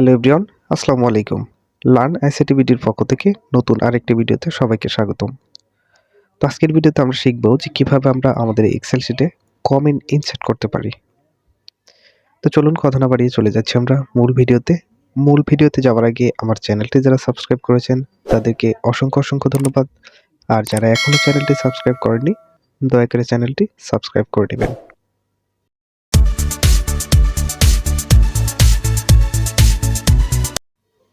Hello everyone, আসসালামু আলাইকুম। Learn ICT বিডির পক্ষ থেকে নতুন আরেকটি ভিডিওতে সবাইকে স্বাগতম। তো আজকের ভিডিওতে আমরা শিখব যে কিভাবে আমরা আমাদের এক্সেল শিটে কমেন্ট ইনসার্ট করতে পারি। তো চলুন কথা না বাড়িয়ে চলে যাচ্ছি আমরা মূল ভিডিওতে। মূল ভিডিওতে যাওয়ার আগে আমার চ্যানেলটি যারা সাবস্ক্রাইব করেছেন তাদেরকে অসংখ্য ধন্যবাদ। আর যারা এখনো চ্যানেলটি সাবস্ক্রাইব করেনি দয়া করে চ্যানেলটি সাবস্ক্রাইব করে নেবেন।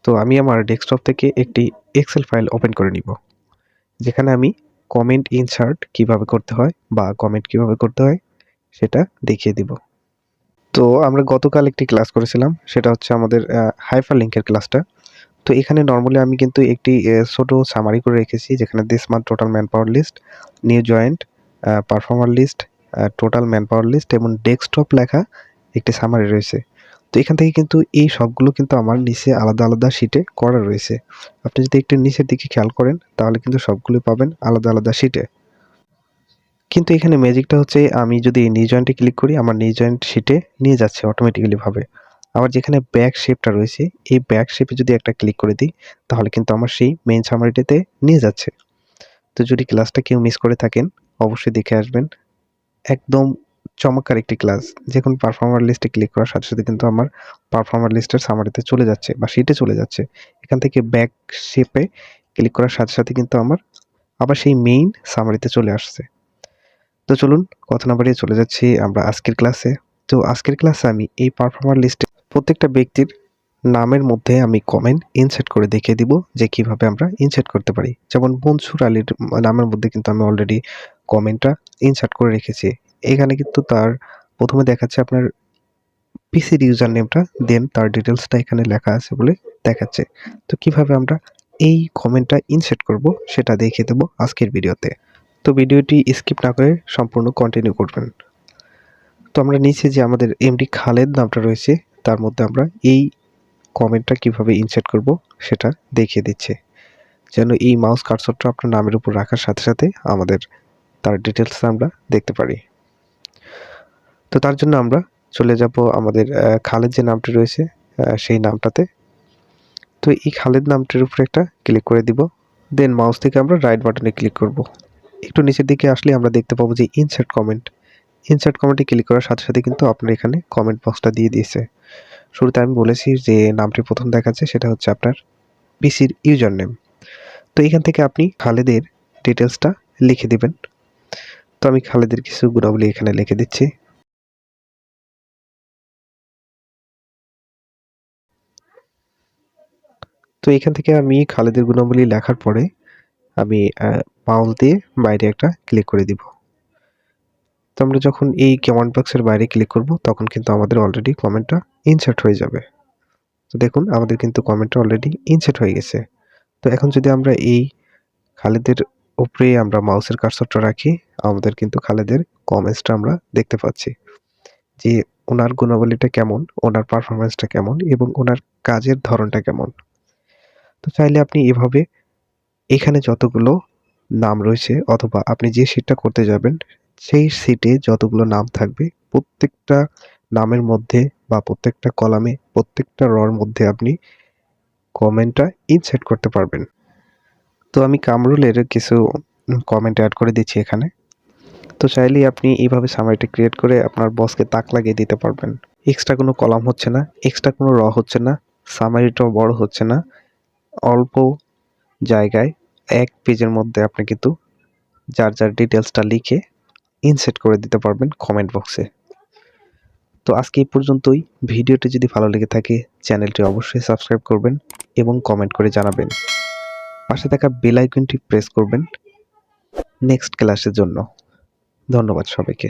তো আমি আমার ডেস্কটপ থেকে একটি এক্সেল ফাইল ওপেন করে নিব, যেখানে আমি কমেন্ট ইনসার্ট কিভাবে করতে হয় বা কমেন্ট কিভাবে করতে হয় সেটা দেখিয়ে দিব। তো আমরা গতকাল একটি ক্লাস করেছিলাম, সেটা হচ্ছে আমাদের হাইপার লিঙ্কের ক্লাসটা। তো এখানে নর্মালি আমি কিন্তু একটি ছোট সামারি করে রেখেছি, যেখানে this month total manpower list, new joint, performer list, total manpower list এবং ডেস্কটপ লেখা একটি সামারি রয়েছে। তো এখান থেকে কিন্তু এই সবগুলো কিন্তু আমার নিচে আলাদা আলাদা শিটে করা রয়েছে। আপনি যদি একটু নিচের দিকে খেয়াল করেন তাহলে কিন্তু সবগুলো পাবেন আলাদা আলাদা শিটে। কিন্তু এখানে ম্যাজিকটা হচ্ছে, আমি যদি নিউ জয়েন্টে ক্লিক করি আমার নিউ জয়েন্ট শিটে নিয়ে যাচ্ছে অটোমেটিক্যালি ভাবে। আবার যেখানে ব্যাক শেপটা রয়েছে এই ব্যাক শেপে যদি একটা ক্লিক করে দিই তাহলে কিন্তু আমার সেই মেইন সামারিটাতে নিয়ে যাচ্ছে। তো যদি ক্লাসটা কেউ মিস করে থাকেন অবশ্যই দেখে আসবেন, একদম চমৎকার একটি ক্লাস। যেকোনো পারফর্মার লিস্টে ক্লিক করার সাথে সাথে কিন্তু আমার পারফর্মার লিস্টের সামারিতে চলে যাচ্ছে বা শিটে চলে যাচ্ছে। এখান থেকে ব্যাক শেপে ক্লিক করার সাথে সাথে কিন্তু আমার আবার সেই মেইন সামারিতে চলে আসছে। তো চলুন কথা না বাড়িয়ে চলে যাচ্ছি আমরা আজকের ক্লাসে। তো আজকের ক্লাসে আমি এই পারফর্মার লিস্টে প্রত্যেকটা ব্যক্তির নামের মধ্যে আমি কমেন্ট ইনসার্ট করে দেখিয়ে দিব যে কিভাবে আমরা ইনসার্ট করতে পারি। যেমন মনসুর আলীর নামের মধ্যে কিন্তু আমি অলরেডি কমেন্টটা ইনসার্ট করে রেখেছি। এখানে কিন্তু তার প্রথমে দেখাচ্ছে আপনার পিসির ইউজার নেমটা, দেন তার ডিটেলসটা এখানে লেখা আছে বলে দেখাচ্ছে। তো কিভাবে আমরা এই কমেন্টটা ইনসার্ট করব সেটা দেখিয়ে দেবো আজকের ভিডিওতে। তো ভিডিওটি স্কিপ না করে সম্পূর্ণ কন্টিনিউ করবেন। তো আমরা নিচে যে আমাদের এমডি খালেদ নামটা রয়েছে তার মধ্যে আমরা এই কমেন্টটা কিভাবে ইনসার্ট করব সেটা দেখিয়ে দিচ্ছে, যেন এই মাউস কার্সরটা আপনার নামের উপর রাখার সাথে সাথে আমাদের তার ডিটেলস আমরা দেখতে পারি। তো তার জন্য আমরা চলে যাব আমাদের খালেদ যে নামটি রয়েছে সেই নামটাতে। তো এই খালেদ নামটির উপরে একটা ক্লিক করে দিব, দেন মাউস থেকে আমরা রাইট বাটনে ক্লিক করব। একটু নিচের দিকে আসলে আমরা দেখতে পাবো যে ইনসার্ট কমেন্ট। ইনসার্ট কমেন্টে ক্লিক করার সাথে সাথে কিন্তু আপনার এখানে কমেন্ট বক্সটা দিয়ে দিয়েছে। শুরুতে আমি বলেছি যে নামটি প্রথম দেখাচ্ছে সেটা হচ্ছে আপনার পিসির ইউজার নেম। তো এখান থেকে আপনি খালেদের ডিটেলসটা লিখে দিবেন। তো আমি খালেদের কিছু গুণাবলী এখানে লিখে দিচ্ছি। তো এখান থেকে আমি খালেদের গুণাবলী লেখার পরে আমি মাউস দিয়ে বাইরে একটা ক্লিক করে দিব। তো আমরা যখন এই কমেন্ট বক্সের বাইরে ক্লিক করব তখন কিন্তু আমাদের অলরেডি কমেন্টটা ইনসার্ট হয়ে যাবে। তো দেখুন আমাদের কিন্তু কমেন্টটা অলরেডি ইনসার্ট হয়ে গেছে। তো এখন যদি আমরা এই খালেদের উপরে আমরা মাউসের কার্সরটা রাখি, আমাদের কিন্তু খালেদের কমেন্টসটা আমরা দেখতে পাচ্ছি যে ওনার গুণাবলীটা কেমন, ওনার পারফরম্যান্সটা কেমন এবং ওনার কাজের ধরনটা কেমন। তো চাইলে আপনি এভাবে এখানে যতগুলো নাম রয়েছে অথবা আপনি যে শিটটা করতে যাবেন সেই শিটে যতগুলো নাম থাকবে প্রত্যেকটা নামের মধ্যে বা প্রত্যেকটা কলামে প্রত্যেকটা রর মধ্যে আপনি কমেন্টটা ইনসার্ট করতে পারবেন। তো আমি কামরুলের কিছু কমেন্ট অ্যাড করে দিচ্ছি এখানে। তো চাইলেই আপনি এইভাবে সামারিটা ক্রিয়েট করে আপনার বসকে তাক লাগিয়ে দিতে পারবেন। এক্সট্রা কোনো কলাম হচ্ছে না, এক্সট্রা কোনো র হচ্ছে না, সামারিটাও বড় হচ্ছে না, অল্প জায়গায় এক পেজের মধ্যে আপনি কিন্তু যার যার ডিটেলসটা লিখে ইনসার্ট করে দিতে পারবেন কমেন্ট বক্সে। তো আজকে এই পর্যন্তই। ভিডিওটি যদি ভালো লেগে থাকে চ্যানেলটি অবশ্যই সাবস্ক্রাইব করবেন এবং কমেন্ট করে জানাবেন। পাশে থাকা বেল আইকনটি প্রেস করবেন নেক্সট ক্লাসের জন্য। ধন্যবাদ সবাইকে।